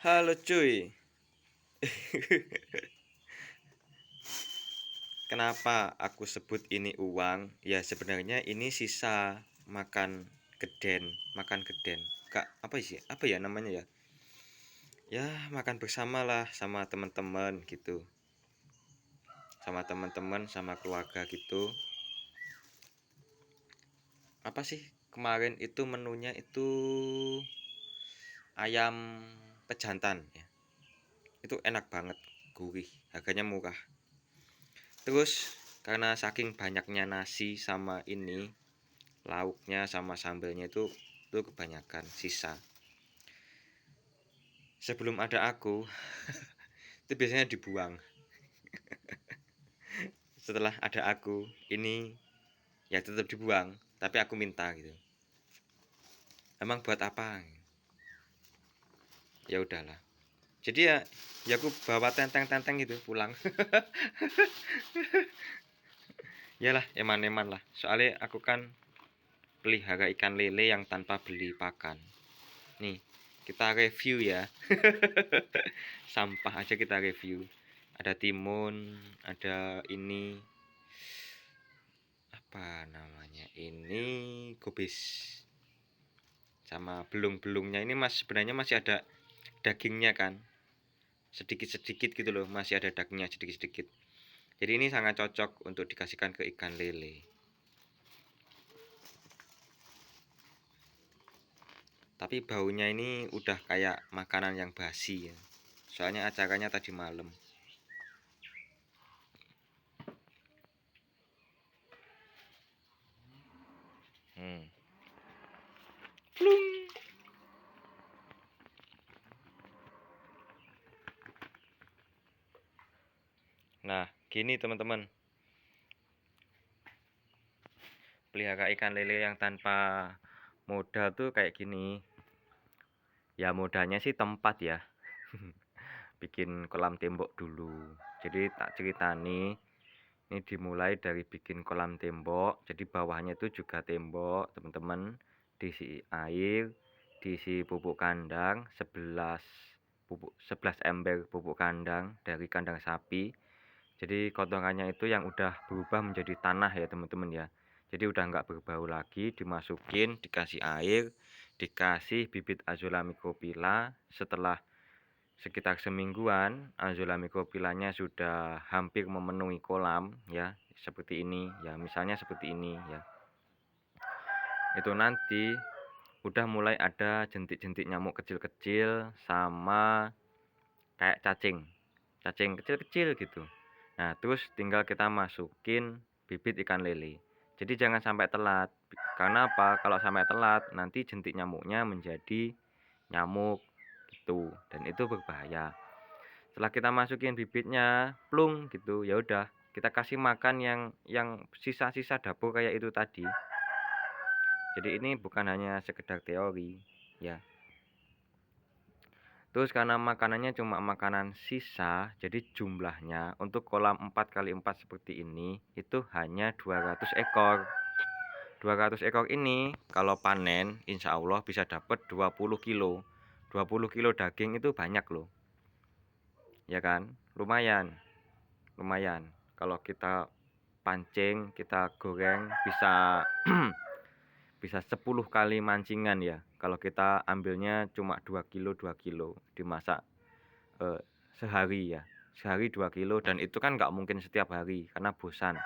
Halo cuy, kenapa aku sebut ini uang? Ya sebenarnya ini sisa makan geden. Kak, apa sih? Apa ya namanya ya? Ya makan bersama lah sama teman-teman gitu, sama keluarga gitu. Apa sih? Kemarin itu menunya itu ayam pejantan ya. Itu enak banget, gurih, harganya murah. Terus karena saking banyaknya nasi sama ini lauknya sama sambelnya itu kebanyakan sisa. Sebelum ada aku itu biasanya dibuang. Setelah ada aku ini ya tetap dibuang, tapi aku minta gitu. Emang buat apa? Ya udahlah. Jadi ya aku bawa tenteng-tenteng gitu pulang. Yalah, eman-eman lah. Soalnya aku kan pelihara ikan lele yang tanpa beli pakan. Nih, kita review ya. Sampah aja kita review. Ada timun, ada ini apa namanya? Ini kubis. Sama belung-belungnya ini sebenarnya masih ada dagingnya kan. Sedikit-sedikit gitu loh, masih ada dagingnya sedikit-sedikit. Jadi ini sangat cocok untuk dikasihkan ke ikan lele. Tapi baunya ini udah kayak makanan yang basi ya. Soalnya acaranya tadi malam. Hmm. Plung. Nah, gini teman-teman. Pelihara ikan lele yang tanpa modal tuh kayak gini. Ya modalnya sih tempat ya. Bikin kolam tembok dulu. Jadi tak ceritani, ini dimulai dari bikin kolam tembok. Jadi bawahnya itu juga tembok, teman-teman. Diisi air, diisi pupuk kandang 11 ember pupuk kandang dari kandang sapi. Jadi kotorannya itu yang udah berubah menjadi tanah ya teman-teman ya. Jadi udah nggak berbau lagi, dimasukin, dikasih air, dikasih bibit Azolla microphylla. Setelah sekitar semingguan Azolla microphyllanya sudah hampir memenuhi kolam ya, seperti ini ya, misalnya seperti ini ya. Itu nanti udah mulai ada jentik-jentik nyamuk kecil-kecil sama kayak cacing kecil-kecil gitu. Nah terus tinggal kita masukin bibit ikan lele. Jadi jangan sampai telat. Karena apa? Kalau sampai telat nanti jentik nyamuknya menjadi nyamuk gitu, dan itu berbahaya. Setelah kita masukin bibitnya plung gitu, ya udah kita kasih makan yang sisa-sisa dapur kayak itu tadi. Jadi ini bukan hanya sekedar teori ya. Terus karena makanannya cuma makanan sisa, jadi jumlahnya untuk kolam 4x4 seperti ini itu hanya 200 ekor. 200 ekor ini kalau panen insya Allah bisa dapat 20 kilo. 20 kilo daging itu banyak loh. Ya kan? Lumayan. Lumayan. Kalau kita pancing, kita goreng bisa bisa 10 kali mancingan ya. Kalau kita ambilnya cuma 2 kilo 2 kilo dimasak sehari ya. Sehari 2 kilo, dan itu kan nggak mungkin setiap hari karena bosan.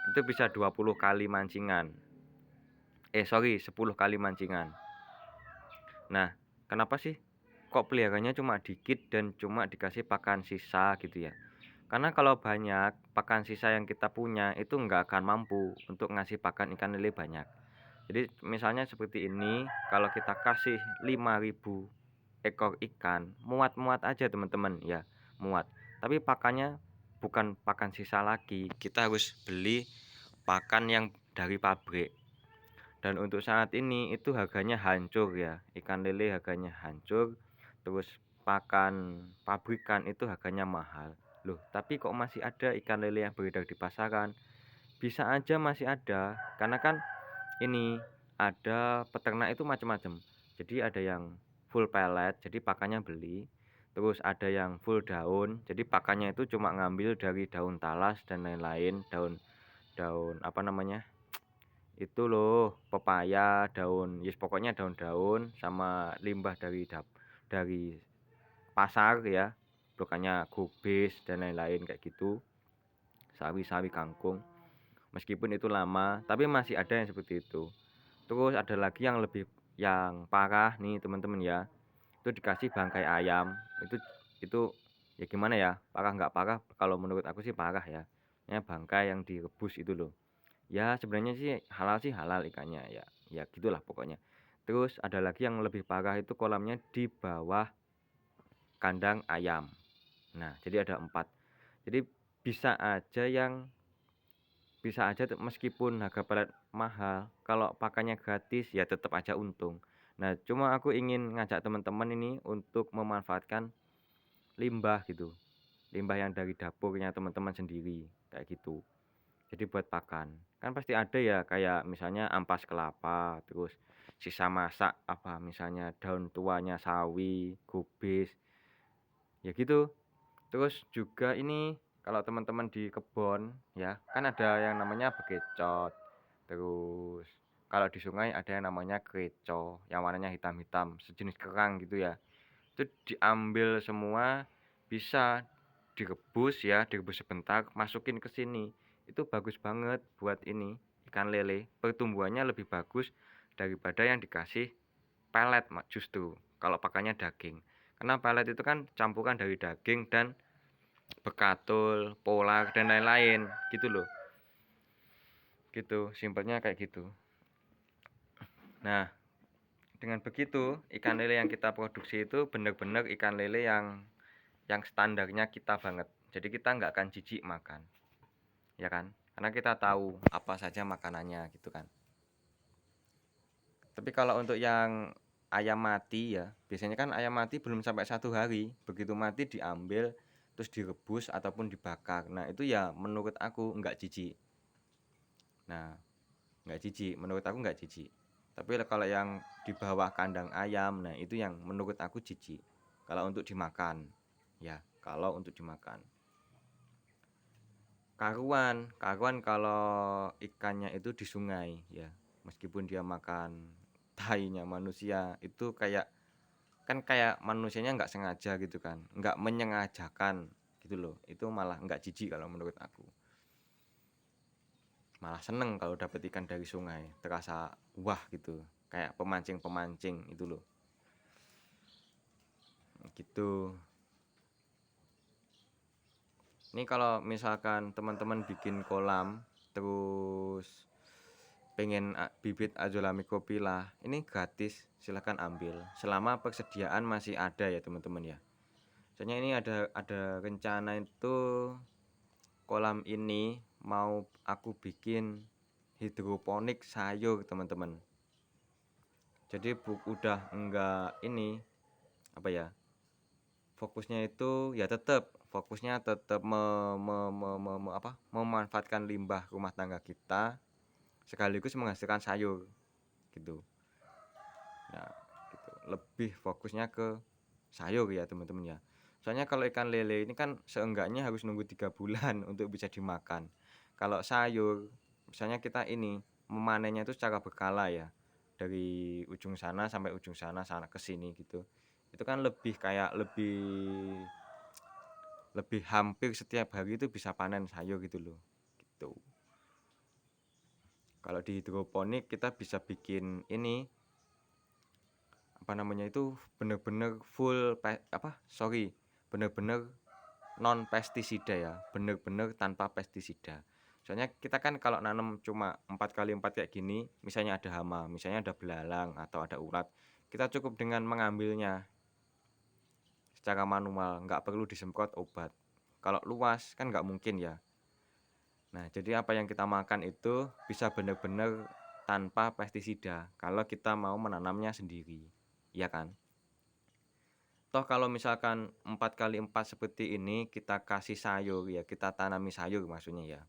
Itu bisa 20 kali mancingan. 10 kali mancingan. Nah, kenapa sih kok peliharanya cuma dikit dan cuma dikasih pakan sisa gitu ya? Karena kalau banyak pakan sisa yang kita punya itu nggak akan mampu untuk ngasih pakan ikan lele banyak. Jadi misalnya seperti ini, kalau kita kasih 5.000 ekor ikan, muat-muat aja teman-teman ya, muat. Tapi pakannya bukan pakan sisa lagi, kita harus beli pakan yang dari pabrik. Dan untuk saat ini itu harganya hancur ya, ikan lele harganya hancur. Terus pakan pabrikan itu harganya mahal. Loh, tapi kok masih ada ikan lele yang beredar di pasaran? Bisa aja masih ada, karena kan ini ada peternak itu macam-macam. Jadi ada yang full pelet, jadi pakannya beli. Terus ada yang full daun, jadi pakannya itu cuma ngambil dari daun talas dan lain-lain, daun apa namanya? Itu loh, pepaya, daun, yes pokoknya daun-daun sama limbah dari pasar ya. Bukannya kubis dan lain-lain kayak gitu. Sawi-sawi kangkung. Meskipun itu lama, tapi masih ada yang seperti itu. Terus ada lagi yang parah nih teman-teman ya. Itu dikasih bangkai ayam. Itu ya gimana ya? Parah nggak parah? Kalau menurut aku sih parah ya. Ya bangkai yang direbus itu loh. Ya sebenarnya sih halal ikannya ya. Ya gitulah pokoknya. Terus ada lagi yang lebih parah itu kolamnya di bawah kandang ayam. Nah, jadi ada 4. Jadi bisa aja yang meskipun harga pelet mahal, kalau pakannya gratis ya tetap aja untung. Nah, cuma aku ingin ngajak teman-teman ini untuk memanfaatkan limbah gitu. Limbah yang dari dapurnya teman-teman sendiri kayak gitu. Jadi buat pakan. Kan pasti ada ya kayak misalnya ampas kelapa, terus sisa masak apa misalnya daun tuanya sawi, kubis. Ya gitu. Terus juga ini kalau teman-teman di kebun ya, kan ada yang namanya bekecot. Terus kalau di sungai ada yang namanya kreco, yang warnanya hitam-hitam, sejenis kerang gitu ya. Itu diambil semua, bisa direbus ya, direbus sebentar, masukin ke sini. Itu bagus banget buat ini, ikan lele. Pertumbuhannya lebih bagus daripada yang dikasih pelet justru kalau pakannya daging. Karena pelet itu kan campuran dari daging dan bekatul, polar dan lain-lain gitu loh. Gitu, simpelnya kayak gitu. Nah, dengan begitu ikan lele yang kita produksi itu benar-benar ikan lele yang standarnya kita banget. Jadi kita nggak akan jijik makan. Ya kan? Karena kita tahu apa saja makanannya gitu kan. Tapi kalau untuk yang ayam mati ya, biasanya kan ayam mati belum sampai 1 hari, begitu mati diambil terus direbus ataupun dibakar. Nah itu ya menurut aku nggak jijik. Nah nggak jijik, menurut aku nggak jijik. Tapi kalau yang di bawah kandang ayam, nah itu yang menurut aku jijik. Kalau untuk dimakan, ya kalau untuk dimakan. Karuan kalau ikannya itu di sungai ya, meskipun dia makan tainya manusia itu kayak manusianya nggak sengaja gitu kan, nggak menyengajakan gitu loh. Itu malah nggak jijik kalau menurut aku. Malah seneng kalau dapet ikan dari sungai, terasa wah gitu, kayak pemancing-pemancing itu loh. Gitu. Ini kalau misalkan teman-teman bikin kolam terus pengen bibit Azolamycophylla, ini gratis, silahkan ambil selama persediaan masih ada ya teman-teman ya. Soalnya ini ada rencana itu kolam ini mau aku bikin hidroponik sayur teman-teman. Jadi udah enggak ini apa ya, fokusnya tetap memanfaatkan limbah rumah tangga kita sekaligus menghasilkan sayur gitu. Nah gitu, lebih fokusnya ke sayur ya teman-teman ya. Soalnya kalau ikan lele ini kan seenggaknya harus nunggu 3 bulan untuk bisa dimakan. Kalau sayur misalnya kita ini memanennya itu secara berkala ya, dari ujung sana sampai ujung sana ke sini gitu. Itu kan lebih hampir setiap hari itu bisa panen sayur gitu loh gitu. Kalau di hidroponik kita bisa bikin ini apa namanya itu bener-bener bener-bener non pestisida ya, bener-bener tanpa pestisida. Soalnya kita kan kalau nanam cuma 4x4 kayak gini, misalnya ada hama, misalnya ada belalang atau ada ulat, kita cukup dengan mengambilnya secara manual, nggak perlu disemprot obat. Kalau luas kan nggak mungkin ya. Nah, jadi apa yang kita makan itu bisa benar-benar tanpa pestisida kalau kita mau menanamnya sendiri. Iya kan? Toh kalau misalkan 4x4 seperti ini kita kasih sayur ya, kita tanami sayur maksudnya ya.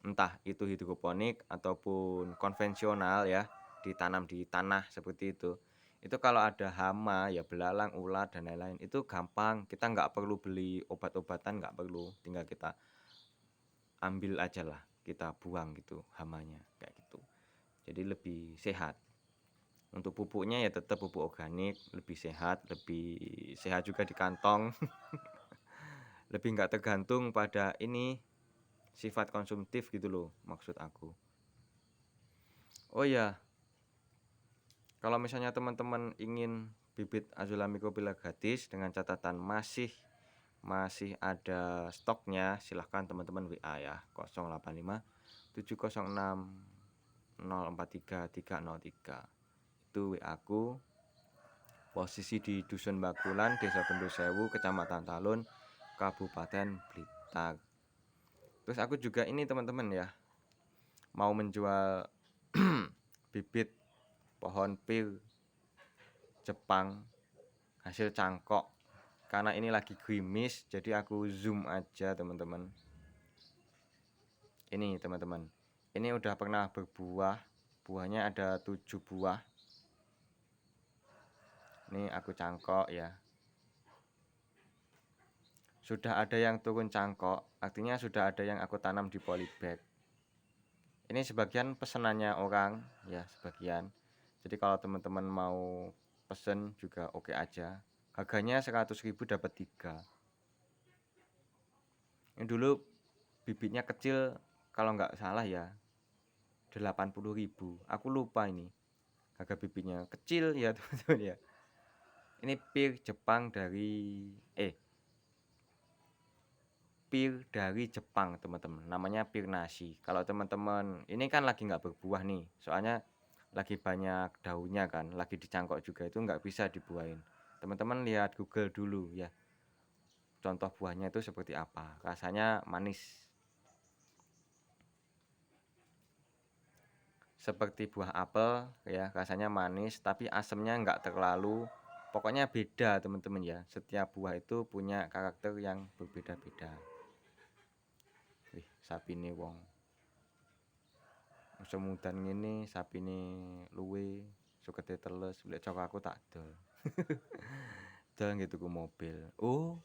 Entah itu hidroponik ataupun konvensional ya, ditanam di tanah seperti itu Itu kalau ada hama, ya belalang, ulat, dan lain-lain, itu gampang. Kita nggak perlu beli obat-obatan, nggak perlu. Tinggal kita ambil aja lah, kita buang gitu hamanya, kayak gitu. Jadi lebih sehat. Untuk pupuknya ya tetap pupuk organik, lebih sehat juga di kantong. Lebih nggak tergantung pada ini sifat konsumtif gitu loh, maksud aku. Oh ya, kalau misalnya teman-teman ingin bibit Azula microphylla gratis dengan catatan masih ada stoknya, silahkan teman-teman WA ya, 085 706 043 303. Itu WA aku. Posisi di Dusun Bakulan, Desa Bendosewu, Kecamatan Talun, Kabupaten Blitar. Terus aku juga ini teman-teman ya, mau menjual bibit pohon pir Jepang hasil cangkok. Karena ini lagi gerimis, jadi aku zoom aja teman-teman. Ini teman-teman, ini udah pernah berbuah. Buahnya ada 7 buah. Ini aku cangkok ya. Sudah ada yang turun cangkok, artinya sudah ada yang aku tanam di polybag. Ini sebagian pesenannya orang ya, sebagian. Jadi kalau teman-teman mau pesen juga oke aja. Harganya 100.000 dapat 3. Ini dulu bibitnya kecil, kalau nggak salah ya 80.000. Aku lupa ini harga bibitnya, kecil ya teman-teman ya. Ini pir Jepang pir dari Jepang teman-teman, namanya pir nasi. Kalau teman-teman ini kan lagi nggak berbuah nih, soalnya lagi banyak daunnya kan, lagi dicangkok juga, itu nggak bisa dibuahin. Teman-teman lihat Google dulu ya, contoh buahnya itu seperti apa, rasanya manis seperti buah apel ya, rasanya manis tapi asemnya nggak terlalu, pokoknya beda teman-teman ya. Setiap buah itu punya karakter yang berbeda-beda. Wih, sapine wong semudan ngene, sapine luwe, sukete teles, lek cok aku tak dol. Dol gitu ku mobil. Oh,